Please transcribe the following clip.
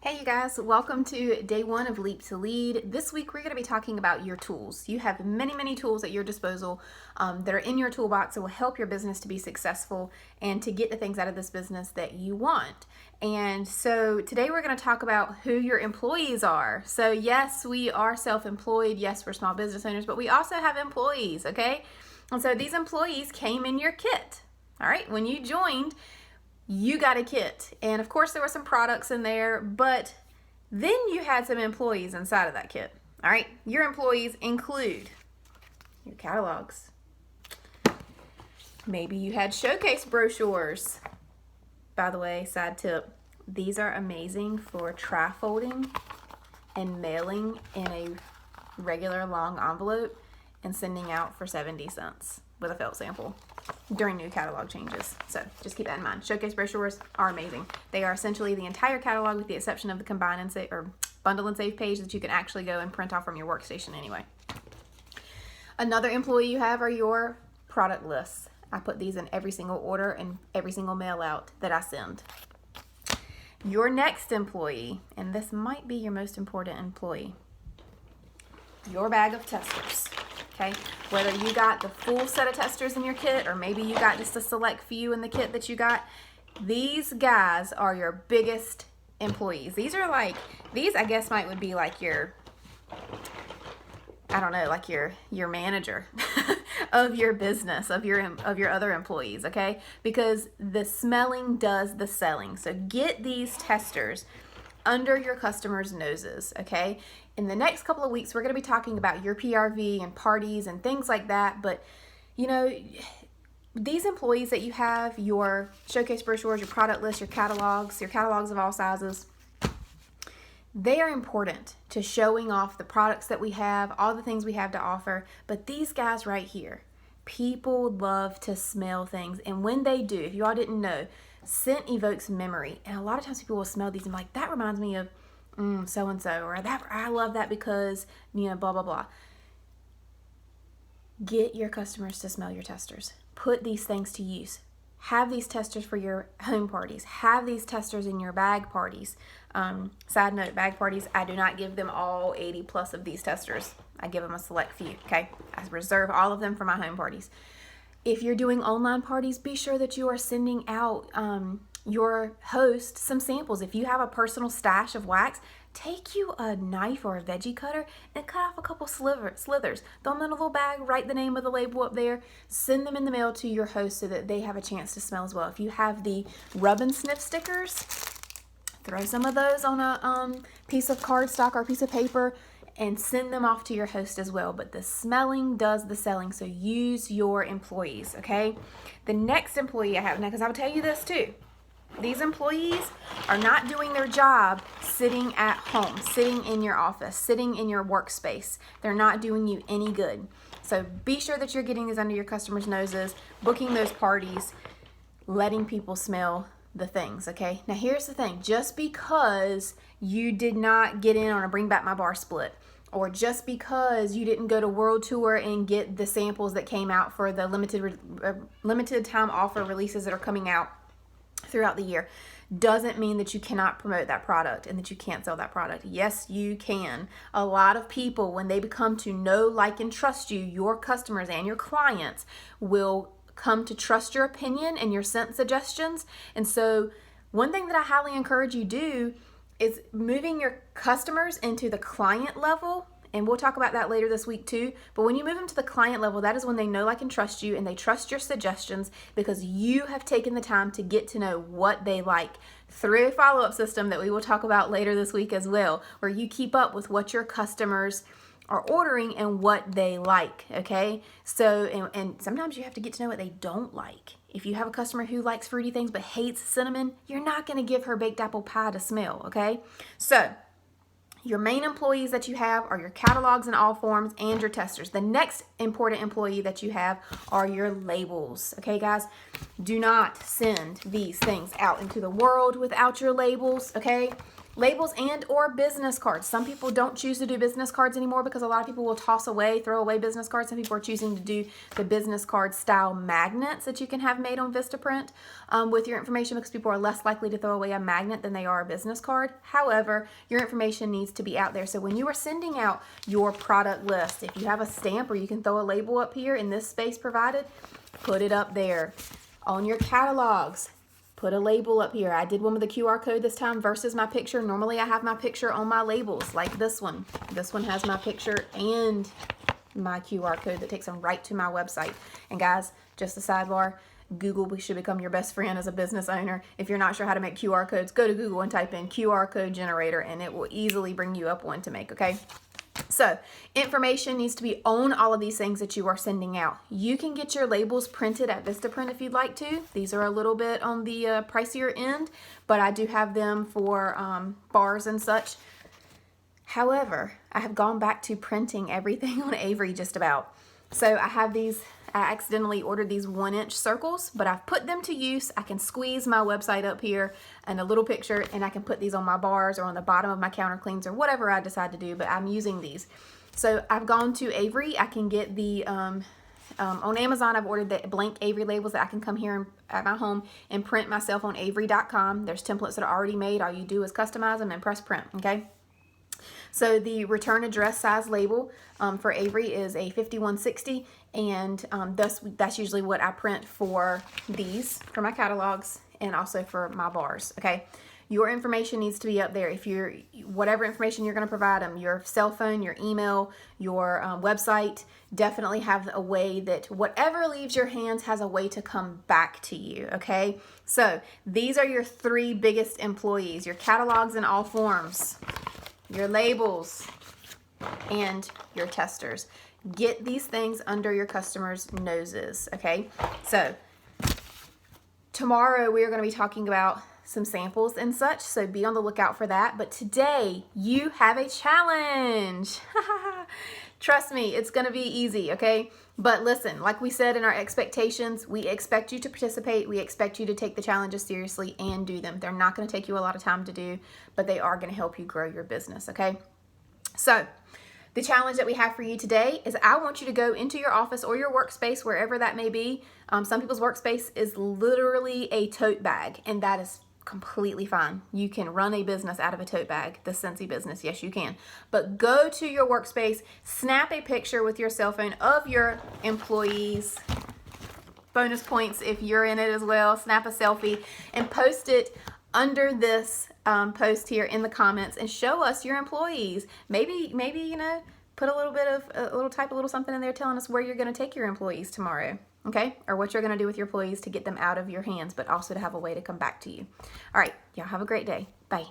Hey you guys, welcome to day one of Leap to Lead. This week we're going to be talking about your tools. You have many tools at your disposal that are in your toolbox that will help your business to be successful and to get the things out of this business that you want. And so today we're going to talk about who your employees are. So yes, we are self-employed. Yes, we're small business owners, but we also have employees, okay? And so these employees came in your kit. All right, when you joined, you got a kit, and of course there were some products in there, but then you had some employees inside of that kit. All right, your employees include your catalogs. Maybe you had showcase brochures. By the way, side tip, these are amazing for tri-folding and mailing in a regular long envelope and sending out for 70 cents with a felt sample during new catalog changes. So just keep that in mind. Showcase brochures are amazing. They are essentially the entire catalog with the exception of the combine and save or bundle and save page that you can actually go and print off from your workstation anyway. Another employee you have are your product lists. I put these in every single order and every single mail out that I send. Your next employee, and this might be your most important employee, your bag of testers. Okay, whether you got the full set of testers in your kit or maybe you got just a select few in the kit that you got, these guys are your biggest employees. These I guess would be like your, I don't know, like your manager of your business, of your other employees, okay? Because the smelling does the selling. So get these testers under your customers' noses, okay? In the next couple of weeks, we're going to be talking about your PRV and parties and things like that, but you know, these employees that you have, your showcase brochures, your product list, your catalogs of all sizes, they are important to showing off the products that we have, all the things we have to offer, but these guys right here, people love to smell things, and when they do, if you all didn't know, scent evokes memory, and a lot of times people will smell these and be like, that reminds me of so-and-so, or that I love that because, blah, blah, blah. Get your customers to smell your testers. Put these things to use. Have these testers for your home parties. Have these testers in your bag parties. Side note, bag parties, I do not give them all 80 plus of these testers. I give them a select few, okay? I reserve all of them for my home parties. If you're doing online parties, be sure that you are sending out your host some samples. If you have a personal stash of wax, take you a knife or a veggie cutter and cut off a couple slithers. Throw them in a little bag, write the name of the label up there, send them in the mail to your host so that they have a chance to smell as well. If you have the rub and sniff stickers, throw some of those on a piece of cardstock or a piece of paper and send them off to your host as well. But the smelling does the selling, so use your employees, okay? The next employee I have, now because I will tell you this too, these employees are not doing their job sitting at home, sitting in your office, sitting in your workspace. They're not doing you any good. So be sure that you're getting these under your customers' noses, booking those parties, letting people smell the things, okay? Now here's the thing, just because you did not get in on a Bring Back My Bar split, or just because you didn't go to World Tour and get the samples that came out for the limited time offer releases that are coming out throughout the year, doesn't mean that you cannot promote that product and that you can't sell that product. Yes, you can. A lot of people, when they become to know, like, and trust you, your customers and your clients will come to trust your opinion and your scent suggestions. And so one thing that I highly encourage you do is moving your customers into the client level. And we'll talk about that later this week too. But when you move them to the client level, that is when they know, like, and trust you, and they trust your suggestions because you have taken the time to get to know what they like through a follow-up system that we will talk about later this week as well, where you keep up with what your customers are ordering and what they like, okay? So, and sometimes you have to get to know what they don't like. If you have a customer who likes fruity things but hates cinnamon, you're not going to give her baked apple pie to smell, okay? So, your main employees that you have are your catalogs in all forms and your testers. The next important employee that you have are your labels. Okay, guys? Do not send these things out into the world without your labels, okay? Labels and or business cards. Some people don't choose to do business cards anymore because a lot of people will throw away business cards. Some people are choosing to do the business card style magnets that you can have made on Vistaprint with your information, because people are less likely to throw away a magnet than they are a business card. However, your information needs to be out there. So when you are sending out your product list, if you have a stamp or you can throw a label up here in this space provided, put it up there. On your catalogs, put a label up here. I did one with a QR code this time versus my picture. Normally I have my picture on my labels like this one. This one has my picture and my QR code that takes them right to my website. And guys, just a sidebar, Google should become your best friend as a business owner. If you're not sure how to make QR codes, go to Google and type in QR code generator and it will easily bring you up one to make, okay? So information needs to be on all of these things that you are sending out. You can get your labels printed at Vistaprint if you'd like to. These are a little bit on the pricier end, but I do have them for bars and such. However, I have gone back to printing everything on Avery just about. So I have these, I accidentally ordered these 1-inch circles, but I've put them to use. I can squeeze my website up here and a little picture, and I can put these on my bars or on the bottom of my counter cleans or whatever I decide to do, but I'm using these. So I've gone to Avery. I can get the, on Amazon, I've ordered the blank Avery labels that I can come here at my home and print myself on Avery.com. There's templates that are already made. All you do is customize them and press print, okay? So the return address size label for Avery is a 5160, and that's usually what I print for these, for my catalogs, and also for my bars, okay? Your information needs to be up there. If you're, whatever information you're going to provide them, your cell phone, your email, your website, definitely have a way that whatever leaves your hands has a way to come back to you, okay? So these are your 3 biggest employees, your catalogs in all forms, your labels, and your testers. Get these things under your customers' noses, okay? So tomorrow we are going to be talking about some samples and such, so be on the lookout for that. But today you have a challenge. Trust me, it's going to be easy, okay? But listen, like we said in our expectations, we expect you to participate. We expect you to take the challenges seriously and do them. They're not going to take you a lot of time to do, but they are going to help you grow your business, okay? So the challenge that we have for you today is I want you to go into your office or your workspace, wherever that may be. Some people's workspace is literally a tote bag, and that is completely fine. You can run a business out of a tote bag, the Scentsy business, yes you can. But go to your workspace, snap a picture with your cell phone of your employees, bonus points if you're in it as well, snap a selfie and post it under this post here in the comments and show us your employees. Maybe you know, put a little bit of type a little something in there telling us where you're going to take your employees tomorrow. Okay, or what you're going to do with your employees to get them out of your hands, but also to have a way to come back to you. All right, y'all have a great day. Bye.